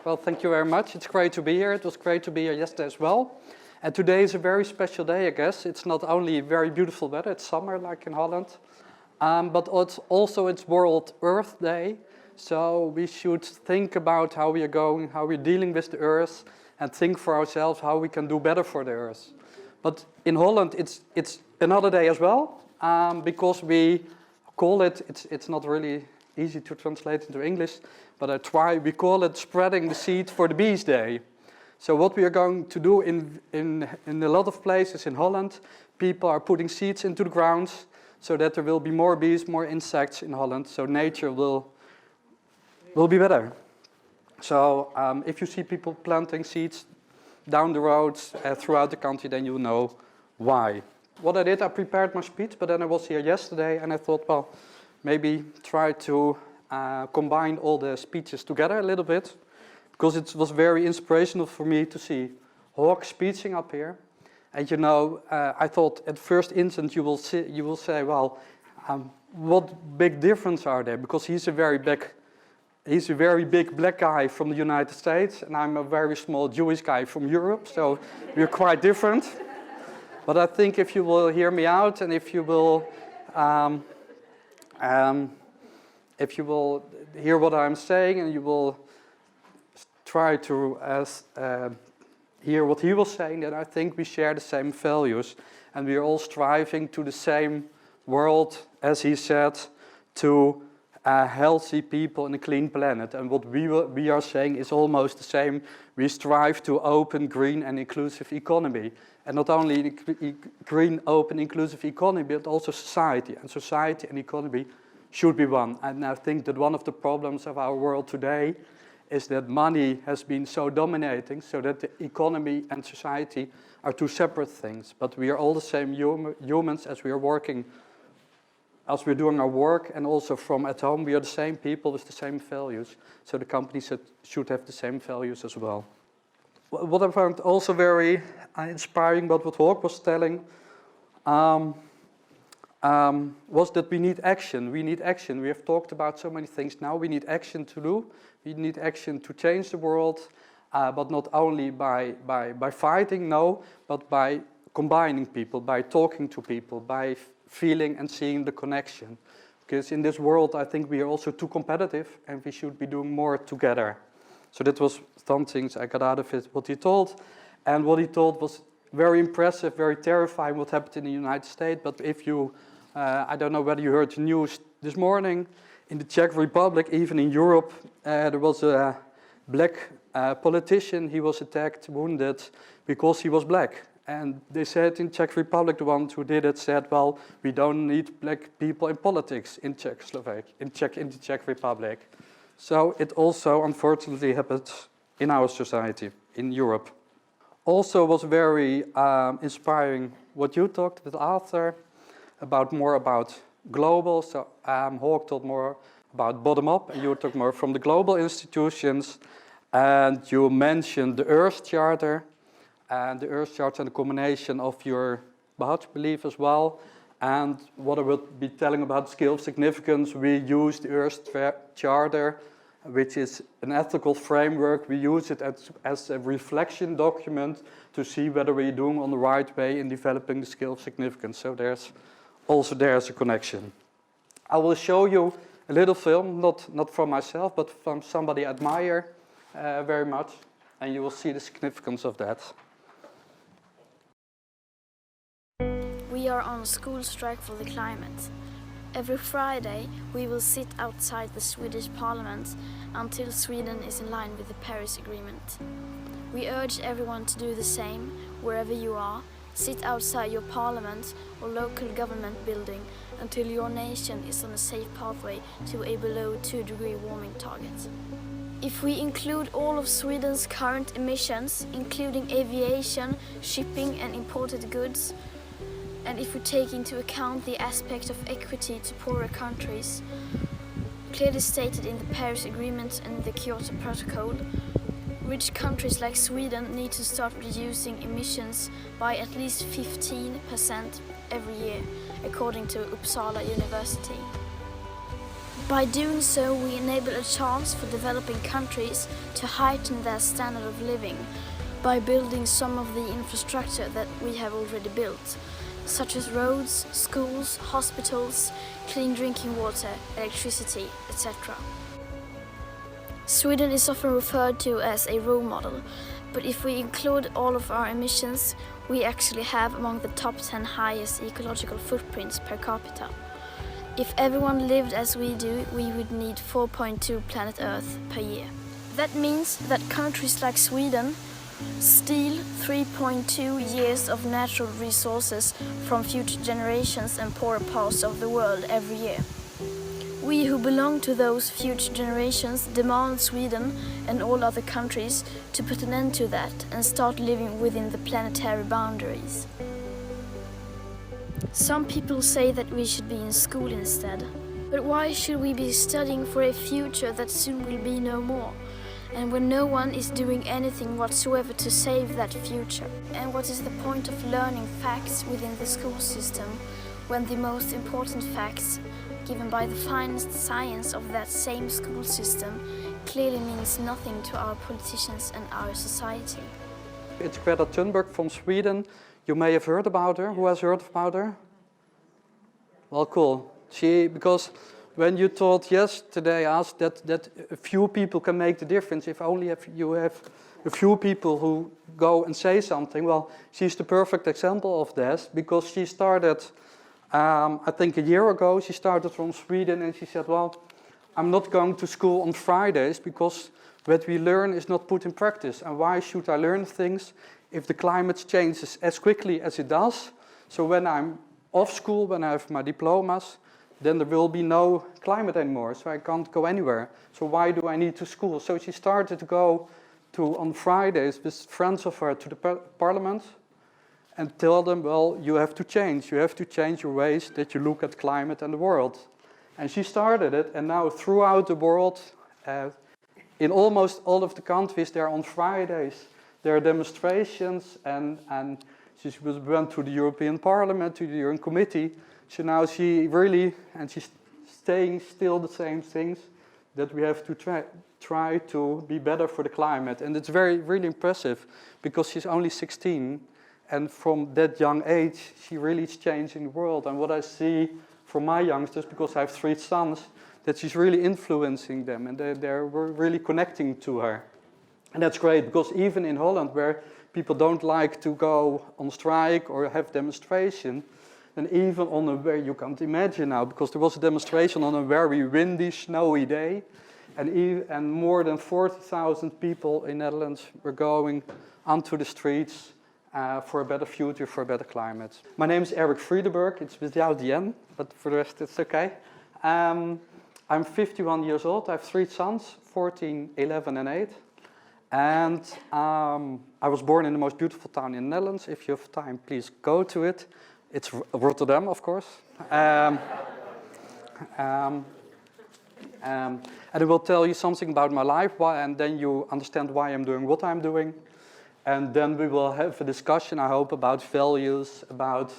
Well, thank you very much. It's great to be here. It was great to be here yesterday as well. And today is a very special day, I guess. It's not only very beautiful weather, it's summer like in Holland, but it's World Earth Day. So we should think about how we are going, how we're dealing with the Earth, and think for ourselves how we can do better for the Earth. But in Holland, it's another day as well, because we call it, it's not really easy to translate into English, but we call it Spreading the Seed for the Bees Day. So what we are going to do in a lot of places in Holland, people are putting seeds into the ground so that there will be more bees, more insects in Holland, so nature will be better. So if you see people planting seeds down the roads throughout the country, then you know why. What I did, I prepared my speech, but then I was here yesterday and I thought, well, maybe try to combine all the speeches together a little bit, because it was very inspirational for me to see Hawk speeching up here. And you know, I thought at first instant you will say, well, what big difference are there? Because he's a very big black guy from the United States, and I'm a very small Jewish guy from Europe, so we're quite different. But I think if you will hear me out, and if you will hear what I'm saying, and you will try to hear what he was saying, then I think we share the same values, and we are all striving to the same world, as he said, to healthy people and a clean planet. And what we are saying is almost the same. We strive to open, green and inclusive economy. And not only green, open, inclusive economy, but also society. And society and economy should be one. And I think that one of the problems of our world today is that money has been so dominating, so that the economy and society are two separate things. But we are all the same humans as we are working, as we're doing our work, and also from at home, we are the same people with the same values. So the companies should have the same values as well. What I found also very inspiring about what Hawk was telling was that we need action. We need action. We have talked about so many things now. We need action to do. We need action to change the world, but not only by fighting, no, but by combining people, by talking to people, by feeling and seeing the connection. Because in this world, I think we are also too competitive, and we should be doing more together. So that was some things I got out of it, what he told. And what he told was very impressive, very terrifying, what happened in the United States. But if you, I don't know whether you heard the news this morning, in the Czech Republic, even in Europe, there was a black politician. He was attacked, wounded, because he was black. And they said in Czech Republic, the ones who did it said, well, we don't need black people in politics in the Czech Republic. So it also, unfortunately, happened in our society, in Europe. Also was very inspiring what you talked with Arthur about more about global. So Hawk talked more about bottom-up, and you talked more from the global institutions. And you mentioned the Earth Charter, and the Earth Charter and the combination of your Baha'i belief as well. And what I will be telling about scale of significance, we use the Earth Charter, which is an ethical framework. We use it as a reflection document to see whether we're doing on the right way in developing the scale of significance. So there's a connection. I will show you a little film, not from myself, but from somebody I admire very much, and you will see the significance of that. We are on a school strike for the climate. Every Friday we will sit outside the Swedish Parliament until Sweden is in line with the Paris Agreement. We urge everyone to do the same wherever you are. Sit outside your parliament or local government building until your nation is on a safe pathway to a below 2-degree warming target. If we include all of Sweden's current emissions, including aviation, shipping and imported goods, and if we take into account the aspect of equity to poorer countries, clearly stated in the Paris Agreement and the Kyoto Protocol, rich countries like Sweden need to start reducing emissions by at least 15% every year, according to Uppsala University. By doing so, we enable a chance for developing countries to heighten their standard of living by building some of the infrastructure that we have already built, such as roads, schools, hospitals, clean drinking water, electricity, etc. Sweden is often referred to as a role model, but if we include all of our emissions, we actually have among the top 10 highest ecological footprints per capita. If everyone lived as we do, we would need 4.2 planet Earth per year. That means that countries like Sweden steal 3.2 years of natural resources from future generations and poorer parts of the world every year. We who belong to those future generations demand Sweden and all other countries to put an end to that and start living within the planetary boundaries. Some people say that we should be in school instead. But why should we be studying for a future that soon will be no more, and when no one is doing anything whatsoever to save that future? And what is the point of learning facts within the school system when the most important facts, given by the finest science of that same school system, clearly means nothing to our politicians and our society? It's Greta Thunberg from Sweden. You may have heard about her. Who has heard about her? Well, cool. Because when you taught yesterday us that a few people can make the difference, if only if you have a few people who go and say something, well, she's the perfect example of this, because she started, I think a year ago, she started from Sweden, and she said, well, I'm not going to school on Fridays because what we learn is not put in practice. And why should I learn things if the climate changes as quickly as it does? So when I'm off school, when I have my diplomas, then there will be no climate anymore, so I can't go anywhere. So why do I need to school? So she started to go on Fridays with friends of her to the parliament and tell them, well, you have to change your ways that you look at climate and the world. And she started it, and now throughout the world, in almost all of the countries, there on Fridays, there are demonstrations, and she went to the European Parliament, to the European Committee. So now she's saying still the same things, that we have to try to be better for the climate. And it's really impressive, because she's only 16, and from that young age, she really is changing the world. And what I see from my youngsters, because I have 3 sons, that she's really influencing them, and they're really connecting to her. And that's great, because even in Holland, where people don't like to go on strike or have demonstration, and even on a very, you can't imagine now, because there was a demonstration on a very windy, snowy day, and more than 40,000 people in Netherlands were going onto the streets for a better future, for a better climate. My name is Erik Friedenberg. It's without the N, but for the rest it's okay. I'm 51 years old. I have 3 sons, 14, 11 and 8. And I was born in the most beautiful town in the Netherlands. If you have time, please go to it. It's Rotterdam, of course. And I will tell you something about my life, and then you understand why I'm doing what I'm doing. And then we will have a discussion, I hope, about values, about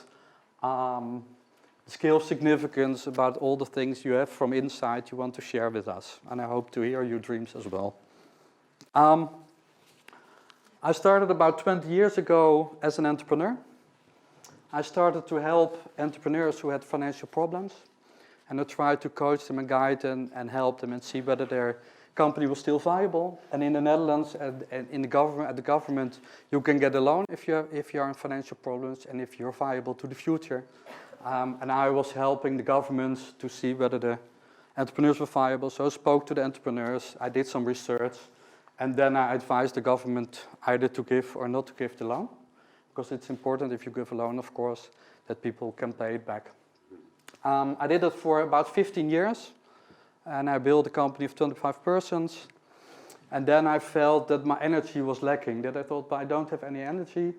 scale of significance, about all the things you have from inside you want to share with us. And I hope to hear your dreams as well. I started about 20 years ago as an entrepreneur. I started to help entrepreneurs who had financial problems, and I tried to coach them and guide them and help them and see whether their company was still viable. And in the Netherlands, and in the government, you can get a loan if you're in financial problems and if you're viable to the future. And I was helping the governments to see whether the entrepreneurs were viable. So I spoke to the entrepreneurs, I did some research, and then I advised the government either to give or not to give the loan, because it's important if you give a loan, of course, that people can pay it back. I did it for about 15 years, and I built a company of 25 persons. And then I felt that my energy was lacking, that I thought, but I don't have any energy.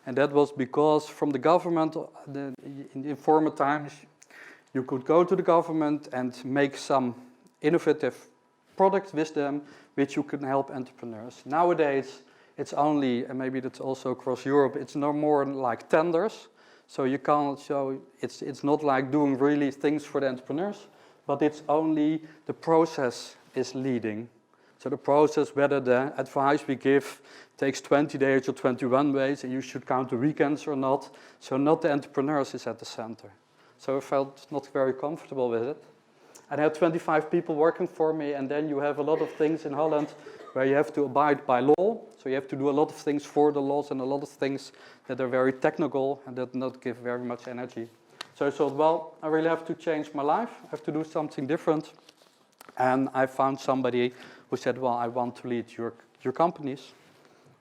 And that was because from the government, in the former times, you could go to the government and make some innovative products with them, which you can help entrepreneurs. Nowadays, it's only, and maybe that's also across Europe, it's no more like tenders. So you can't show, it's not like doing really things for the entrepreneurs, but it's only the process is leading. So the process, whether the advice we give takes 20 days or 21 days, and you should count the weekends or not. So not the entrepreneurs is at the center. So I felt not very comfortable with it. And I had 25 people working for me, and then you have a lot of things in Holland where you have to abide by law. So you have to do a lot of things for the laws and a lot of things that are very technical and that not give very much energy. So I thought, well, I really have to change my life. I have to do something different. And I found somebody who said, well, I want to lead your companies.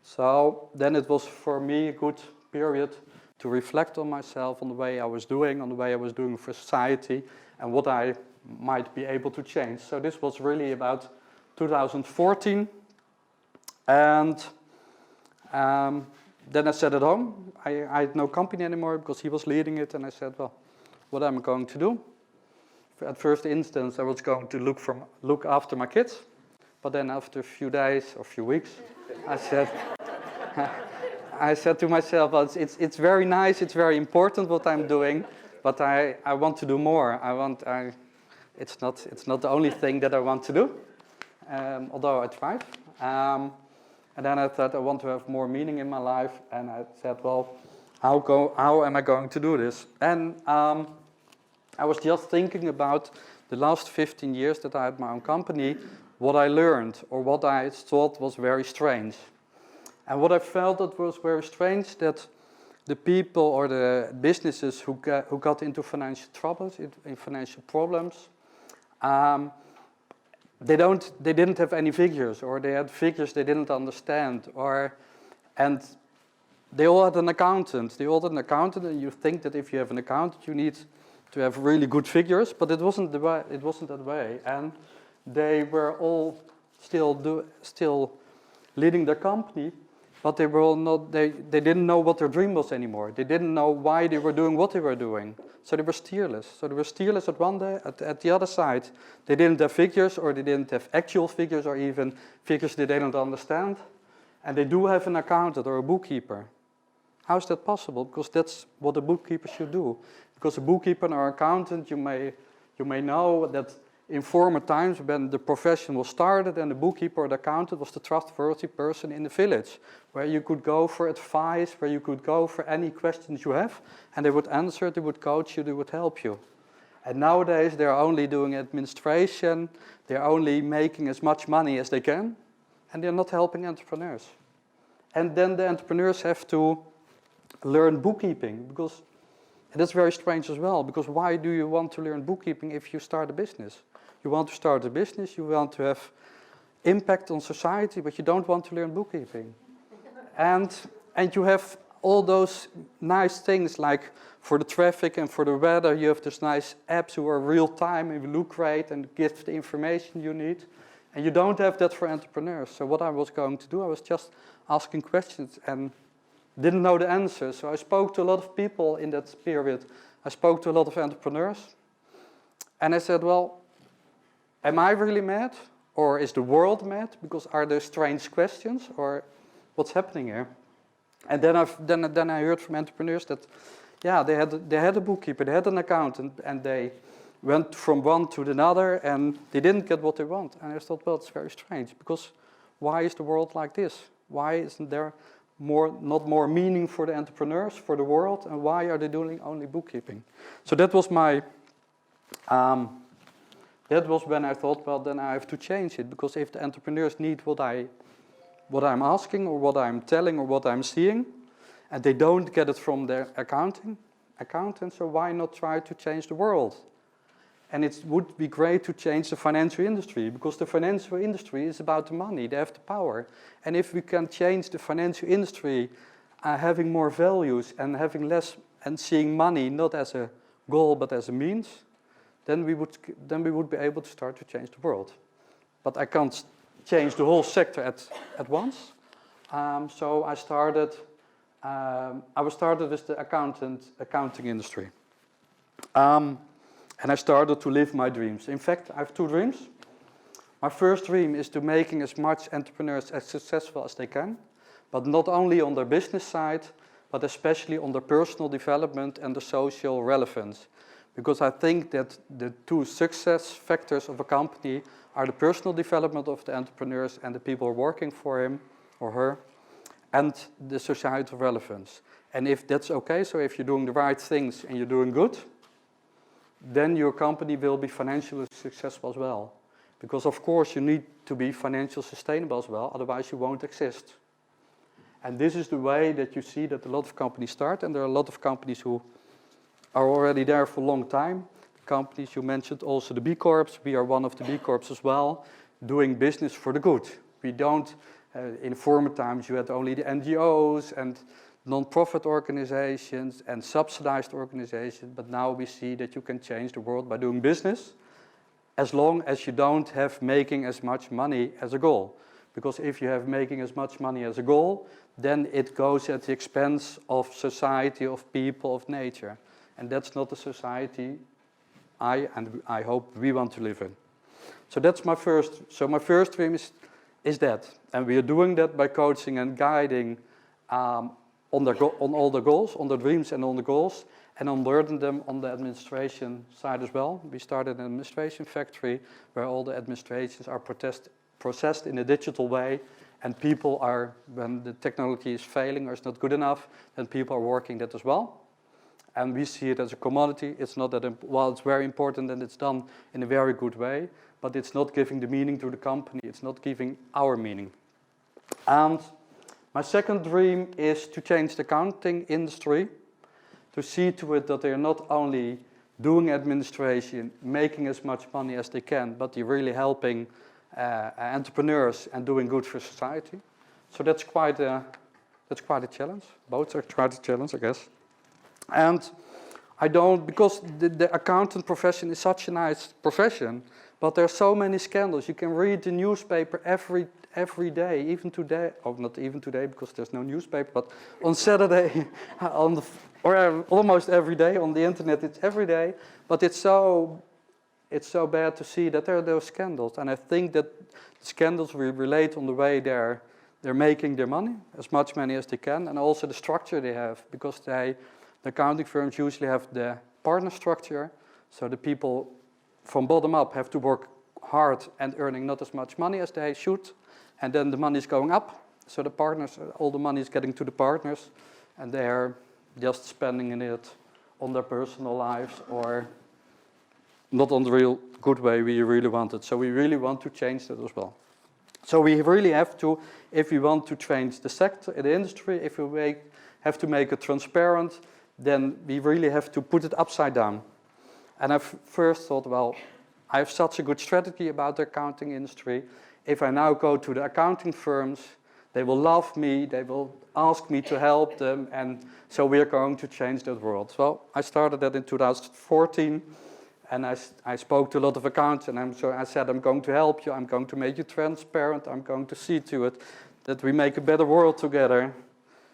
So then it was for me a good period to reflect on myself, on the way I was doing for society, and what I might be able to change. So this was really about 2014. And then I sat at home. I had no company anymore because he was leading it. And I said, well, what am I going to do? At first instance, I was going to look after my kids. But then after a few days or a few weeks, I said to myself, well, it's very nice, it's very important what I'm doing, but I want to do more. It's not the only thing that I want to do, although I tried. And then I thought I want to have more meaning in my life, and I said, well, how am I going to do this? And I was just thinking about the last 15 years that I had my own company, what I learned or what I thought was very strange. And what I felt that was very strange, that the people or the businesses who got into financial troubles, in financial problems, they didn't have any figures, or they had figures they didn't understand, and they all had an accountant. And you think that if you have an accountant, you need to have really good figures, but it wasn't that way. And they were all still leading their company, but they were all not. They didn't know what their dream was anymore. They didn't know why they were doing what they were doing. So they were steerless. At one day. At the other side, they didn't have figures, or they didn't have actual figures, or even figures they didn't understand. And they do have an accountant or a bookkeeper. How is that possible? Because that's what a bookkeeper should do. Because a bookkeeper or accountant, you may know that in former times when the profession was started, and the bookkeeper or the accountant was the trustworthy person in the village, where you could go for advice, where you could go for any questions you have, and they would answer, they would coach you, they would help you. And nowadays they're only doing administration, they're only making as much money as they can, and they're not helping entrepreneurs. And then the entrepreneurs have to learn bookkeeping, because and that's very strange as well, because why do you want to learn bookkeeping if you start a business? You want to start a business, you want to have impact on society, but you don't want to learn bookkeeping. And you have all those nice things, like for the traffic and for the weather, you have these nice apps who are real time and look great and give the information you need. And you don't have that for entrepreneurs. So what I was going to do, I was just asking questions and didn't know the answers. So I spoke to a lot of people in that period. I spoke to a lot of entrepreneurs. And I said, well, am I really mad? Or is the world mad? Because are there strange questions? Or what's happening here? And then I heard from entrepreneurs that, yeah, they had a bookkeeper, they had an accountant, and they went from one to another, and they didn't get what they want. And I thought, well, it's very strange, because why is the world like this? Why isn't there not more meaning for the entrepreneurs, for the world, and why are they doing only bookkeeping? So that was my, that was when I thought, well, then I have to change it, because if the entrepreneurs need what I'm asking, or what I'm telling, or what I'm seeing, and they don't get it from their accountant, so why not try to change the world? And it would be great to change the financial industry, because the financial industry is about the money, they have the power. And if we can change the financial industry, having more values and having less, and seeing money not as a goal but as a means, then we would be able to start to change the world. But I can't change the whole sector at once. So I started with the accounting industry. And I started to live my dreams. In fact, I have two dreams. My first dream is to making as much entrepreneurs as successful as they can, but not only on their business side, but especially on their personal development and the social relevance. Because I think that the two success factors of a company are the personal development of the entrepreneurs and the people working for him or her, and the societal relevance. And if that's okay, so if you're doing the right things and you're doing good, then your company will be financially successful as well. Because of course you need to be financially sustainable as well, otherwise you won't exist. And this is the way that you see that a lot of companies start, and there are a lot of companies who are already there for a long time. The companies you mentioned, also the B Corps, we are one of the B Corps as well, doing business for the good. We don't, in former times you had only the NGOs and non-profit organizations and subsidized organizations, but now we see that you can change the world by doing business, as long as you don't have making as much money as a goal. Because if you have making as much money as a goal, then it goes at the expense of society, of people, of nature. And that's not the society I hope we want to live in. So that's my first dream is that. And we are doing that by coaching and guiding on all the goals, on the dreams and on the goals, and on learning them on the administration side as well. We started an administration factory where all the administrations are processed in a digital way, and people are, when the technology is failing or is not good enough, then people are working that as well. And we see it as a commodity. It's not that, while it's very important and it's done in a very good way, but it's not giving the meaning to the company. It's not giving our meaning. And my second dream is to change the accounting industry, to see to it that they're not only doing administration, making as much money as they can, but they're really helping entrepreneurs and doing good for society. So that's quite a challenge. Both are quite a challenge, I guess. And I don't, because the accountant profession is such a nice profession, but there are so many scandals. You can read the newspaper every day, even today, or not even today because there's no newspaper, but on Saturday, or almost every day on the internet, it's every day. But it's so bad to see that there are those scandals. And I think that the scandals will relate on the way they're making their money, as much money as they can, and also the structure they have, because the accounting firms usually have the partner structure, so the people from bottom up have to work hard and earning not as much money as they should, and then the money is going up, so the partners, all the money is getting to the partners, and they're just spending it on their personal lives or not on the real good way we really want it. So we really want to change that as well. So we really have to, if we want to change the sector, the industry, if we have to make it transparent, then we really have to put it upside down. And I first thought, well, I have such a good strategy about the accounting industry. If I now go to the accounting firms, they will love me, they will ask me to help them, and so we are going to change that world. So I started that in 2014, and I spoke to a lot of accountants, and I said, I'm going to help you, I'm going to make you transparent, I'm going to see to it that we make a better world together.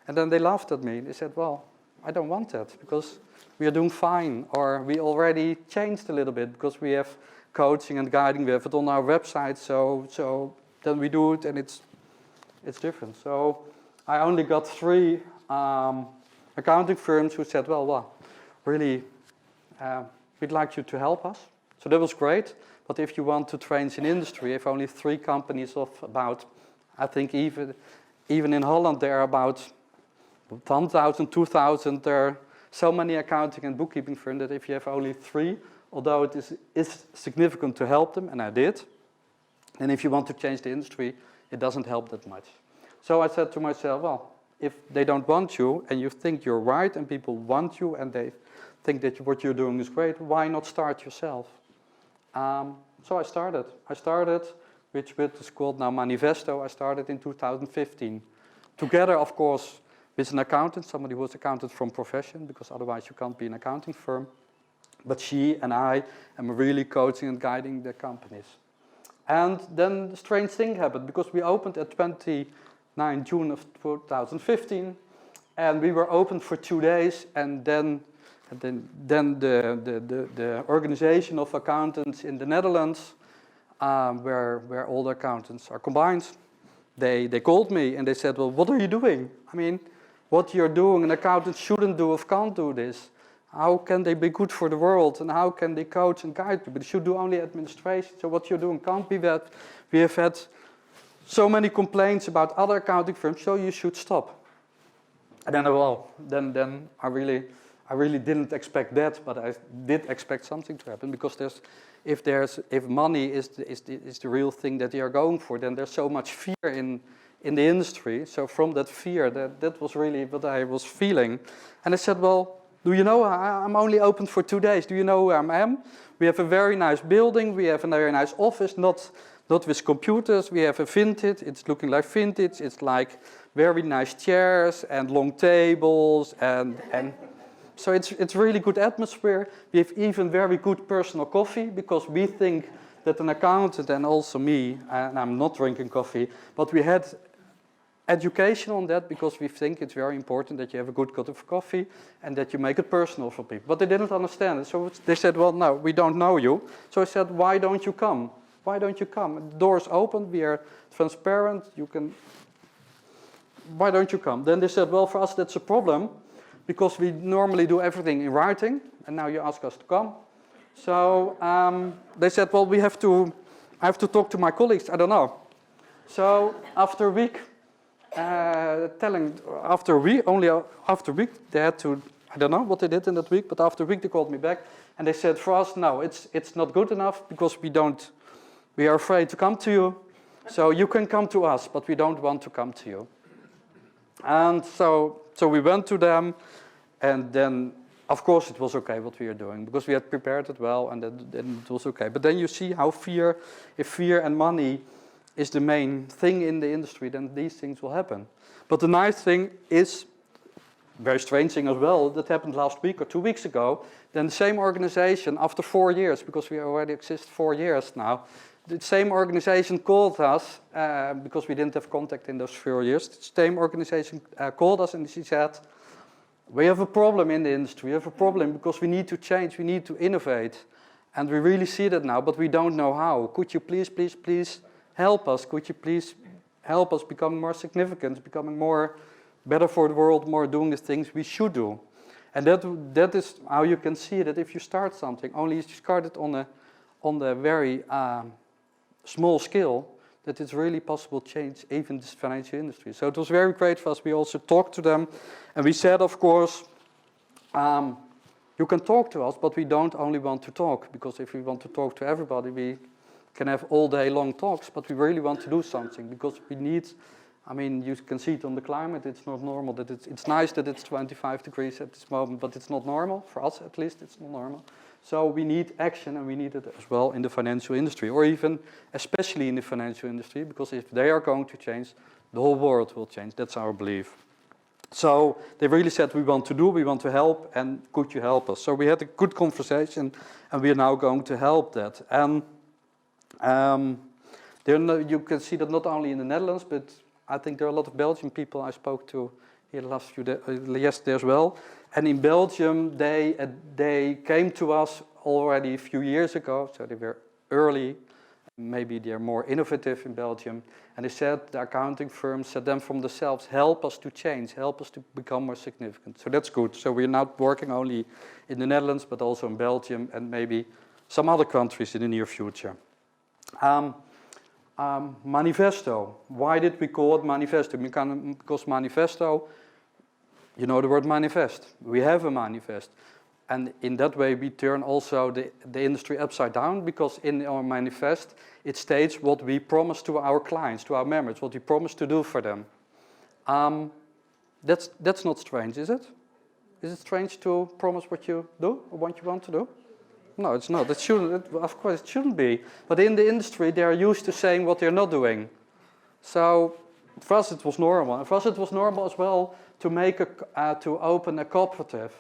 And then they laughed at me. They said, well, I don't want that, because we are doing fine, or we already changed a little bit, because we have coaching and guiding, we have it on our website, so then we do it, and it's different. So I only got 3 accounting firms who said, well, really, we'd like you to help us. So that was great, but if you want to change an industry, if only 3 companies of about, I think even in Holland there are about 1,000, 2,000, there are so many accounting and bookkeeping firms that if you have only 3, although it is significant to help them, and I did, and if you want to change the industry, it doesn't help that much. So I said to myself, well, if they don't want you, and you think you're right, and people want you, and they think that what you're doing is great, why not start yourself? So I started, which is called now Manifesto. I started in 2015. Together, of course, with an accountant, somebody who was accountant from profession, because otherwise you can't be an accounting firm. But she and I am really coaching and guiding the companies. And then the strange thing happened, because we opened at 29 June of 2015, and we were open for 2 days, and then the organization of accountants in the Netherlands, where all the accountants are combined, they called me and they said, well, what are you doing? I mean, what you're doing, an accountant shouldn't do or can't do this. How can they be good for the world, and how can they coach and guide people? They should do only administration, so what you're doing can't be that. We have had so many complaints about other accounting firms, so you should stop. And then, well, then I really didn't expect that, but I did expect something to happen, because if money is the real thing that they are going for, then there's so much fear in the industry. So from that fear, that was really what I was feeling. And I said, well, do you know, I'm only open for 2 days. Do you know where I am? We have a very nice building. We have a very nice office, not with computers. We have a vintage. It's looking like vintage. It's like very nice chairs and long tables and so it's really good atmosphere. We have even very good personal coffee, because we think that an accountant, and also me, and I'm not drinking coffee, but we had education on that, because we think it's very important that you have a good cup of coffee and that you make it personal for people. But they didn't understand it, so they said, well, no, we don't know you. So I said, why don't you come? Why don't you come? The door's open, we are transparent, why don't you come? Then they said, well, for us that's a problem, because we normally do everything in writing, and now you ask us to come. So they said, well, I have to talk to my colleagues, I don't know. So after a week, after a week, they had to, I don't know what they did in that week, but after a week they called me back, and they said, for us, no, it's not good enough, because we are afraid to come to you, so you can come to us, but we don't want to come to you. And so we went to them, and then, of course, it was okay what we are doing, because we had prepared it well, and then it was okay. But then you see how if fear and money is the main thing in the industry, then these things will happen. But the nice thing is, very strange thing as well, that happened last week or 2 weeks ago, then the same organization, after 4 years, because we already exist 4 years now, the same organization called us, because we didn't have contact in those 4 years, the same organization called us, and she said, we have a problem in the industry, we have a problem because we need to change, we need to innovate, and we really see that now, but we don't know how. Could you please help us? Could you please help us become more significant, becoming more better for the world, more doing the things we should do? And that is how you can see that if you start something, only if you start it on the very small scale, that it's really possible to change even this financial industry. So it was very great for us. We also talked to them, and we said, of course, you can talk to us, but we don't only want to talk, because if we want to talk to everybody, we can have all day long talks, but we really want to do something, because we need, I mean, you can see it on the climate, it's not normal, that it's nice that it's 25 degrees at this moment, but it's not normal, for us at least, it's not normal. So we need action, and we need it as well in the financial industry, or even especially in the financial industry, because if they are going to change, the whole world will change. That's our belief. So they really said, we want to help, and could you help us? So we had a good conversation, and we are now going to help that. And you can see that not only in the Netherlands, but I think there are a lot of Belgian people I spoke to here the last few days, yesterday as well. And in Belgium, they came to us already a few years ago, so they were early. Maybe they're more innovative in Belgium. And they said, the accounting firms said them from themselves, help us to change, help us to become more significant. So that's good. So we're not working only in the Netherlands, but also in Belgium and maybe some other countries in the near future. Manifesto. Why did we call it Manifesto? Because Manifesto, you know the word manifest. We have a manifest. And in that way we turn also the industry upside down, because in our manifest it states what we promise to our clients, to our members, what we promise to do for them. That's not strange, is it? Is it strange to promise what you do or what you want to do? No, it's not. Of course it shouldn't be. But in the industry they are used to saying what they're not doing. So for us it was normal. And for us it was normal as well to open a cooperative.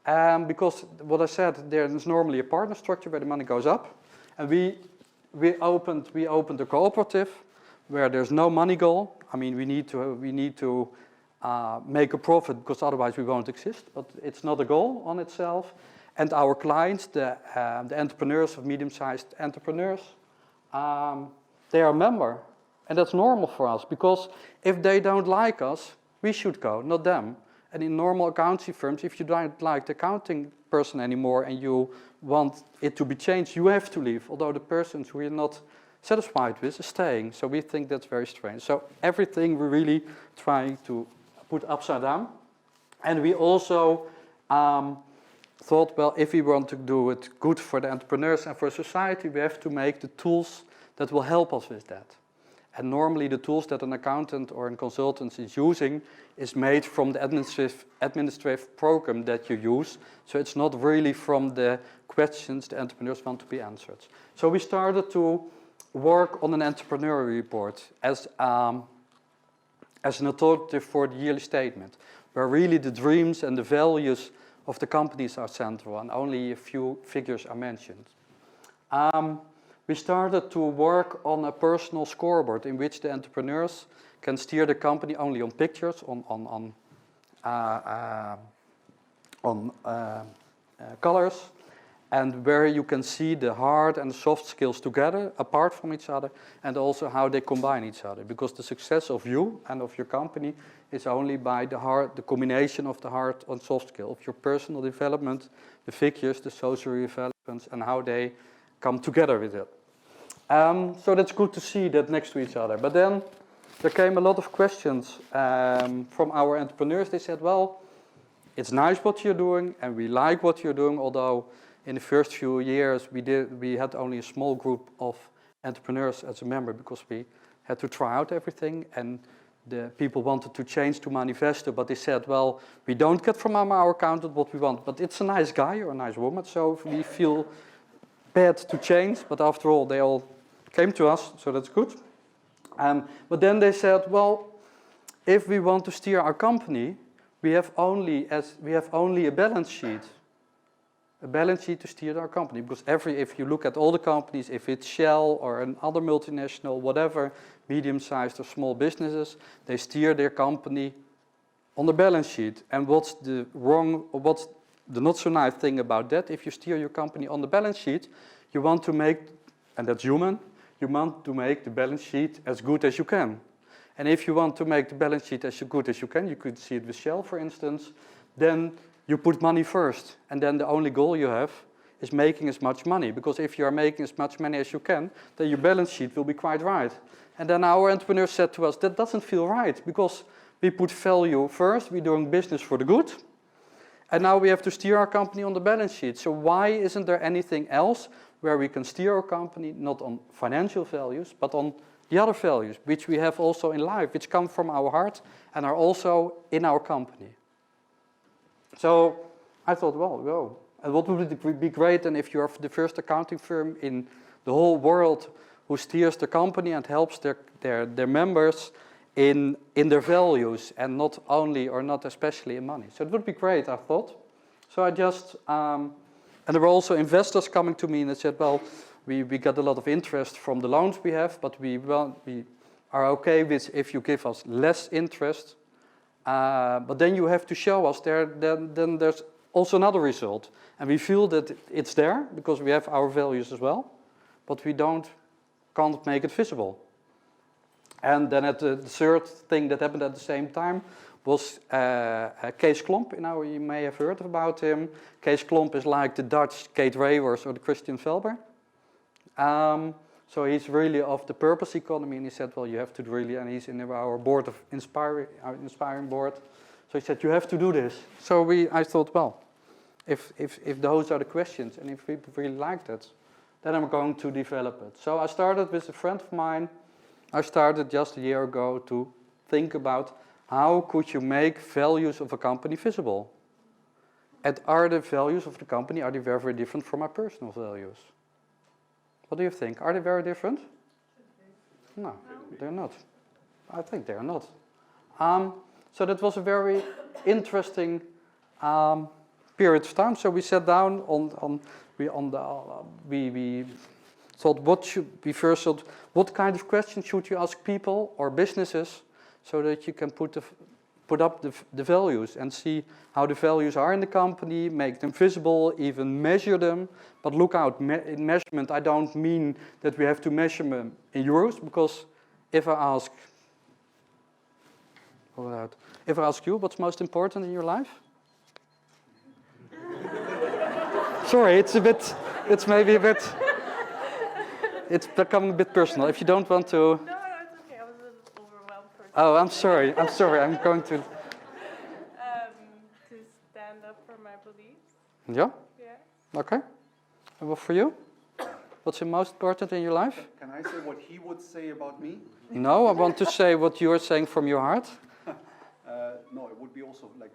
Because what I said, there is normally a partner structure where the money goes up. And we opened a cooperative where there's no money goal. I mean, we need to make a profit, because otherwise we won't exist. But it's not a goal on itself. And our clients, the entrepreneurs of medium-sized entrepreneurs, they are a member. And that's normal for us, because if they don't like us, we should go, not them. And in normal accounting firms, if you don't like the accounting person anymore and you want it to be changed, you have to leave, although the persons who you're not satisfied with is staying. So we think that's very strange. So everything we're really trying to put upside down. And we also thought, well, if we want to do it good for the entrepreneurs and for society, we have to make the tools that will help us with that. And normally the tools that an accountant or a consultant is using is made from the administrative program that you use. So it's not really from the questions the entrepreneurs want to be answered. So we started to work on an entrepreneurial report as an authoritative for the yearly statement, where really the dreams and the values of the companies are central and only a few figures are mentioned. We started to work on a personal scoreboard in which the entrepreneurs can steer the company only on pictures, on colors, and where you can see the hard and the soft skills together, apart from each other, and also how they combine each other. Because the success of you and of your company is only by the combination of the hard and soft skill, of your personal development, the figures, the social developments, and how they come together with it. So that's good to see that next to each other. But then there came a lot of questions from our entrepreneurs. They said, well, it's nice what you're doing, and we like what you're doing, although in the first few years we had only a small group of entrepreneurs as a member because we had to try out everything, and the people wanted to change to Manifesto, but they said, well, we don't get from our accountant what we want, but it's a nice guy or a nice woman, so we feel bad to change, but after all, they all came to us, so that's good. But then they said, well, if we want to steer our company, we have only a balance sheet to steer our company, because if you look at all the companies, if it's Shell or another multinational, whatever, medium-sized or small businesses, they steer their company on the balance sheet. And what's the not so nice thing about that? If you steer your company on the balance sheet, you want to make, and that's human, you want to make the balance sheet as good as you can. And if you want to make the balance sheet as good as you can, you could see it with Shell, for instance, then you put money first. And then the only goal you have is making as much money. Because if you are making as much money as you can, then your balance sheet will be quite right. And then our entrepreneur said to us, that doesn't feel right, because we put value first, we're doing business for the good, and now we have to steer our company on the balance sheet. So why isn't there anything else where we can steer our company not on financial values, but on the other values, which we have also in life, which come from our heart and are also in our company? So I thought, well, and what would it be great then if you're the first accounting firm in the whole world who steers the company and helps their members in their values, and not only or not especially in money. So it would be great, I thought. So I just, and there were also investors coming to me and they said, well, we got a lot of interest from the loans we have, but we are okay with if you give us less interest, but then you have to show us then there's also another result. And we feel that it's there because we have our values as well, but we can't make it visible. And then the third thing that happened at the same time was Kees Klomp. You may have heard about him. Kees Klomp is like the Dutch Kate Raworth or the Christian Felber. So he's really of the purpose economy, and he said, well, you have to really, and he's in our board of inspiring board. So he said, you have to do this. So I thought, well, if those are the questions, and if people really like that, then I'm going to develop it. So I started with a friend of mine. I started just a year ago to think about how could you make values of a company visible? And are the values of the company, are they very, very different from my personal values? What do you think? Are they very different? No, they're not. I think they're not. So that was a very interesting period of time. So we sat down we thought, what kind of questions should you ask people or businesses so that you can put up the values and see how the values are in the company, make them visible, even measure them. But look out, in measurement, I don't mean that we have to measure them in euros, because if I ask, about. If I ask you, what's most important in your life? Sorry, it's maybe a bit, it's becoming a bit personal. If you don't want to... No, it's okay. I was a little overwhelmed for Oh, I'm sorry. I'm going to... to stand up for my beliefs. Yeah? Yeah. Okay. And what for you? What's the most important in your life? Can I say what he would say about me? No, I want to say what you're saying from your heart. No, it would be also like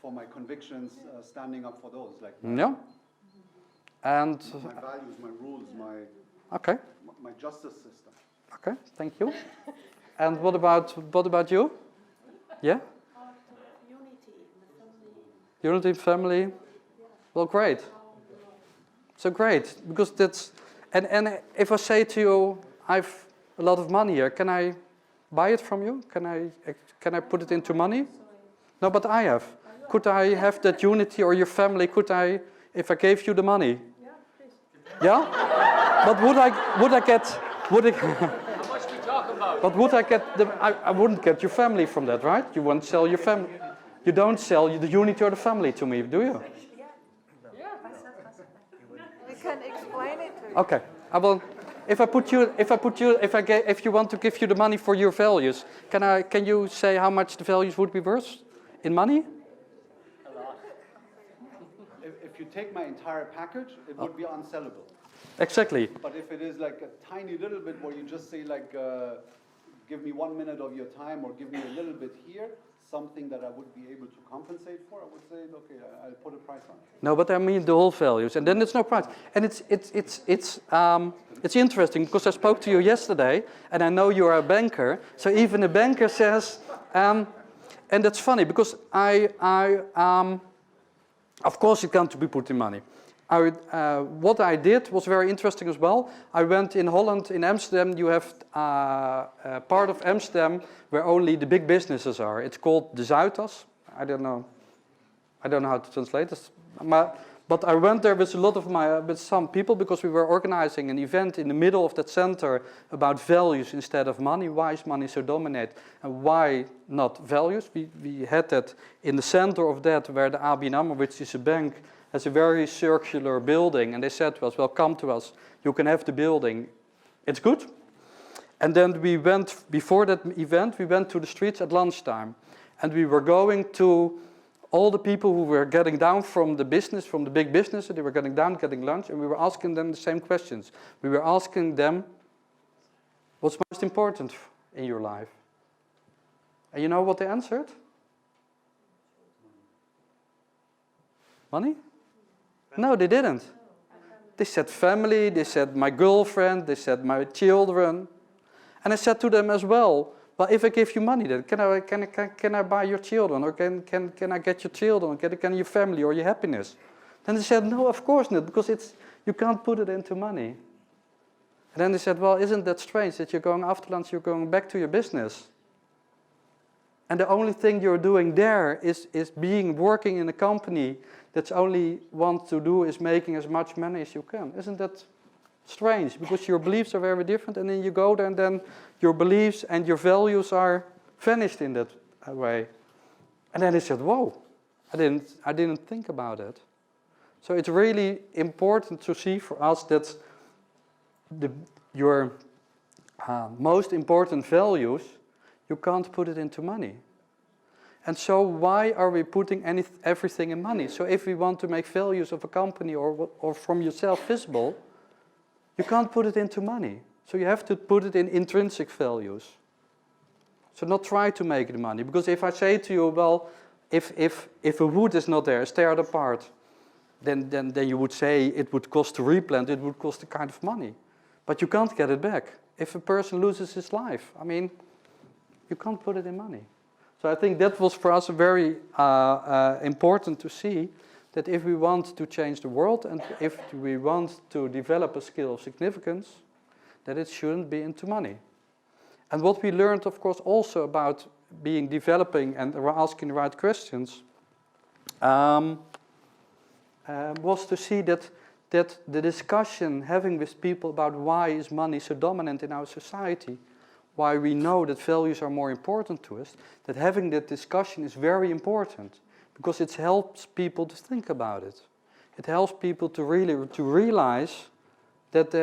for my convictions, standing up for those, like Yeah. And my values, my rules, okay, my justice system. okay, thank you. And what about you? Yeah. Unity in family. Well, great. So great, because that's and if I say to you, I've a lot of money here, can I buy it from you? Can I put it into money? No, but I have. Could I have that unity, or your family? Could I, if I gave you the money? Yeah, please. Yeah? But would I get How much we talk about? but would I get I wouldn't get your family from that, right? You won't sell your family. You don't sell the unity or the family to me, do you? We can explain it to you. Okay. I will. If you want to give you the money for your values, can you say how much the values would be worth in money? If you take my entire package, it would be unsellable. Exactly. But if it is like a tiny little bit where you just say like, give me 1 minute of your time or give me a little bit here, something that I would be able to compensate for, I would say, okay, I'll put a price on it. No, but I mean the whole values, and then it's no price. And it's interesting because I spoke to you yesterday, and I know you are a banker. So even a banker says, and that's funny because of course it can't be put in money. What I did was very interesting as well. I went in Holland, in Amsterdam. You have a part of Amsterdam where only the big businesses are. It's called the Zuidas. I don't know how to translate this. But I went there with with some people because we were organizing an event in the middle of that center about values instead of money. Why is money so dominant, and why not values? We had that in the center of that where the ABN AMRO, which is a bank, has a very circular building, and they said to us, well, come to us, you can have the building, it's good. And then we went, before that event, we went to the streets at lunchtime, and we were going to all the people who were getting down from the business, from the big business, they were getting down, getting lunch, and we were asking them the same questions. We were asking them, what's most important in your life? And you know what they answered? Money? No, they didn't. They said family, they said my girlfriend, they said my children. And I said to them as well, well, if I give you money, then can I buy your children, or can I get your children, can your family or your happiness? Then they said, no, of course not, because you can't put it into money. And then they said, well, isn't that strange that you're going after lunch, you're going back to your business? And the only thing you're doing there is working in a company that's only want to do is making as much money as you can. Isn't that strange? Because your beliefs are very different, and then you go there and then your beliefs and your values are vanished in that way. And then they said, whoa, I didn't think about it. So it's really important to see for us that your most important values, you can't put it into money. And so why are we putting everything in money? So if we want to make values of a company or from yourself visible, you can't put it into money. So you have to put it in intrinsic values. So not try to make it money. Because if I say to you, well, if a wood is not there, it's teared apart, then you would say it would cost to replant, it would cost a kind of money. But you can't get it back. If a person loses his life, I mean, you can't put it in money. So I think that was for us very important to see that if we want to change the world and if we want to develop a skill of significance, that it shouldn't be into money. And what we learned, of course, also about developing and asking the right questions was to see that the discussion having with people about why is money so dominant in our society why we know that values are more important to us, that having that discussion is very important, because it helps people to think about it. It helps people to really realize that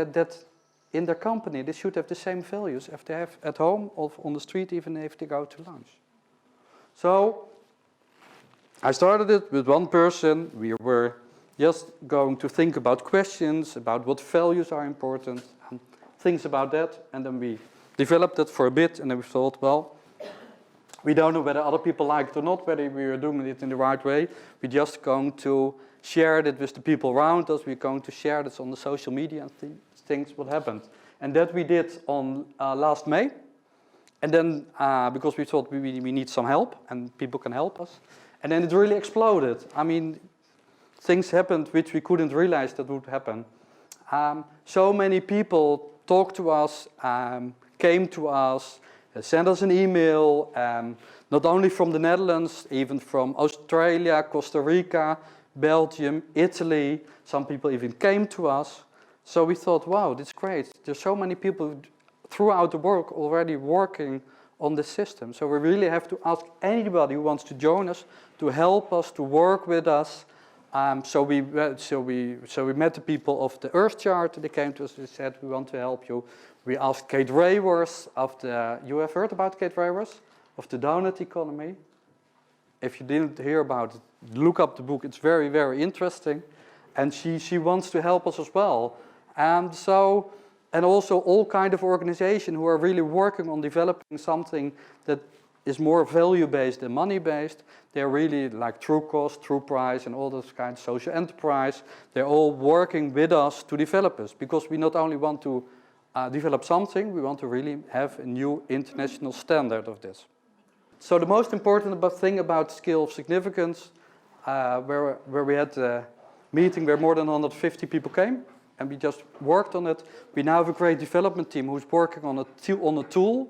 in their company they should have the same values as they have at home or on the street, even if they go to lunch. So I started it with one person. We were just going to think about questions, about what values are important, and things about that. And then we developed it for a bit, and then we thought, well, we don't know whether other people like it or not, whether we are doing it in the right way. We're just going to share it with the people around us. We're going to share this on the social media and things what happened. And that we did on last May. And then, because we thought we need some help, and people can help us. And then it really exploded. I mean, things happened which we couldn't realize that would happen. So many people talked to us, came to us, sent us an email, not only from the Netherlands, even from Australia, Costa Rica, Belgium, Italy. Some people even came to us. So we thought, wow, that's great. There's so many people throughout the world already working on this system. So we really have to ask anybody who wants to join us to help us, to work with us. So we met the people of the Earth Chart. They came to us and said, we want to help you. We asked Kate Raworth of the, you have heard about Kate Raworth? Of the donut economy. If you didn't hear about it, look up the book. It's very, very interesting. And she wants to help us as well. And also all kind of organizations who are really working on developing something that is more value-based than money-based. They're really like True Cost, True Price, and all those kinds of social enterprise. They're all working with us to develop us, because we not only want to develop something, we want to really have a new international standard of this. So the most important thing about scale of significance, where we had a meeting where more than 150 people came, and we just worked on it. We now have a great development team who's working on a tool,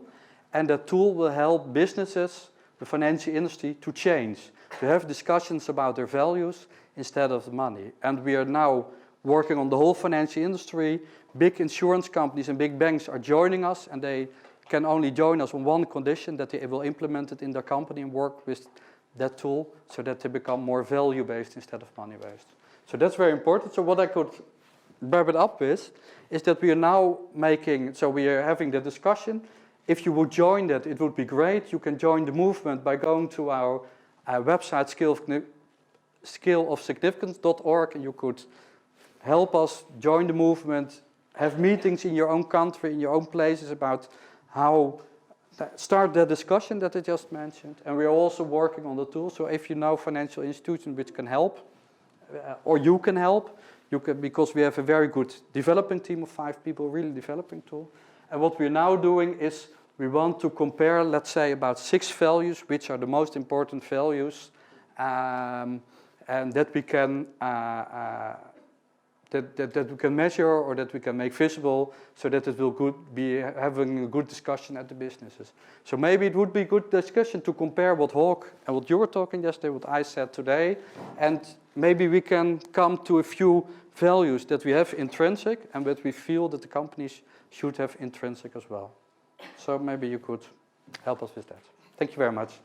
and that tool will help businesses, the financial industry, to change, to have discussions about their values instead of the money. And we are now working on the whole financial industry. Big insurance companies and big banks are joining us, and they can only join us on one condition, that they will implement it in their company and work with that tool so that they become more value-based instead of money-based. So that's very important. So what I could wrap it up with is that we are now we are having the discussion. If you would join that, it would be great. You can join the movement by going to our website, scaleofsignificance.org, and you could help us join the movement, have meetings in your own country, in your own places about how start the discussion that I just mentioned. And we are also working on the tool. So if you know financial institutions which can help, or you can help, because we have a very good developing team of 5 people, really developing tool. And what we're now doing is we want to compare, let's say, about 6 values, which are the most important values, and that we can that we can measure or that we can make visible, so that it will be having a good discussion at the businesses. So maybe it would be a good discussion to compare what Hawk and what you were talking yesterday, what I said today, and maybe we can come to a few values that we have intrinsic and that we feel that the companies should have intrinsic as well. So maybe you could help us with that. Thank you very much.